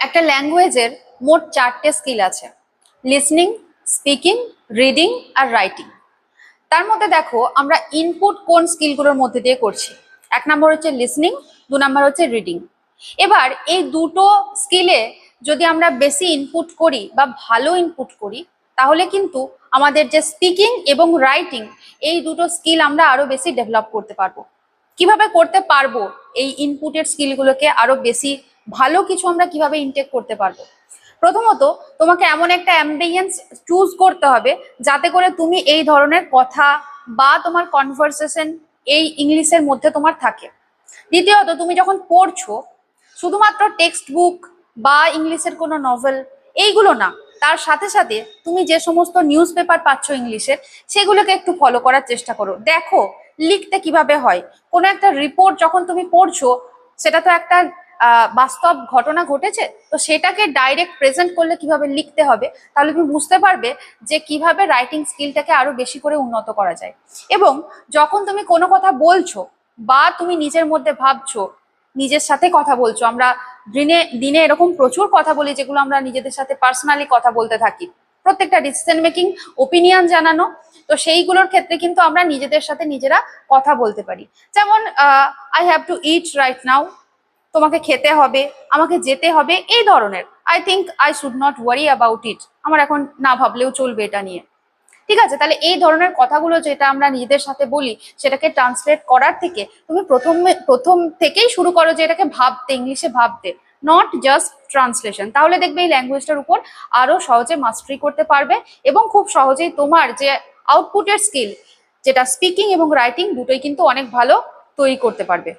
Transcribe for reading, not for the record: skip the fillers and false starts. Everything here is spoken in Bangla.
একটা ল্যাঙ্গুয়েজের মোট 4টে স্কিল আছে: লিসনিং, স্পিকিং, রিডিং আর রাইটিং। তার মধ্যে দেখো আমরা ইনপুট কোন স্কিলগুলোর মধ্যে দিয়ে করছি। 1 নম্বর হচ্ছে লিসনিং, 2 নম্বর হচ্ছে রিডিং। এবার এই দুটো স্কিলে যদি আমরা বেশি ইনপুট করি বা ভালো ইনপুট করি, তাহলে কিন্তু আমাদের যে স্পিকিং এবং রাইটিং, এই দুটো স্কিল আমরা আরো বেশি ডেভেলপ করতে পারবো। কিভাবে করতে পারবো এই ইনপুটের স্কিলগুলোকে আরো বেশি ভালো কিছু আমরা কিভাবে ইনটেক করতে পারবো? প্রথমত তোমাকে এমন একটা অ্যাম্বিয়েন্স চুজ করতে হবে যাতে করে তুমি এই ধরনের কথা বা তোমার কনভারসেশন এই ইংলিশের মধ্যে তোমার থাকে। দ্বিতীয়ত, তুমি যখন পড়ছো শুধুমাত্র টেক্সট বুক বা ইংলিশের কোনো নভেল এইগুলো না, তার সাথে সাথে তুমি যে সমস্ত নিউজ পেপার পাচ্ছ ইংলিশের, সেগুলোকে একটু ফলো করার চেষ্টা করো। দেখো লিখতে কিভাবে হয়। কোনো একটা রিপোর্ট যখন তুমি পড়ছো, সেটা তো একটা বাস্তব ঘটনা ঘটেছে, তো সেটাকে ডাইরেক্ট প্রেজেন্ট করলে কিভাবে লিখতে হবে, তাহলে তুমি বুঝতে পারবে যে কিভাবে রাইটিং স্কিলটাকে আরো বেশি করে উন্নত করা যায়। এবং যখন তুমি কোনো কথা বলছো বা তুমি নিজের মধ্যে ভাবছো, নিজের সাথে কথা বলছো, আমরা দিনে দিনে এরকম প্রচুর কথা বলি যেগুলো আমরা নিজেদের সাথে পার্সোনালি কথা বলতে থাকি, প্রত্যেকটা ডিসিশন মেকিং, ওপিনিয়ন জানানো, তো সেইগুলোর ক্ষেত্রে কিন্তু আমরা নিজেদের সাথে নিজেরা কথা বলতে পারি। যেমন I have to it right now, তোমাকে খেতে হবে, আমাকে যেতে হবে, এই ধরনের। I think I should not worry about it, আমার এখন না ভাবলেও চলবে এটা নিয়ে। ঠিক আছে, তাহলে এই ধরনের কথাগুলো যেটা আমরা নিজেদের সাথে বলি, সেটাকে ট্রান্সলেট করার থেকে তুমি প্রথম থেকেই শুরু করো যে এটাকে ভাবতে, ইংলিশে ভাবতে, নট জাস্ট ট্রান্সলেশন। তাহলে দেখবে এই ল্যাঙ্গুয়েজটার উপর আরো সহজে মাস্টারি করতে পারবে এবং খুব সহজেই তোমার যে আউটপুটের স্কিল, যেটা স্পিকিং এবং রাইটিং, দুটোই কিন্তু অনেক ভালো তৈরি করতে পারবে।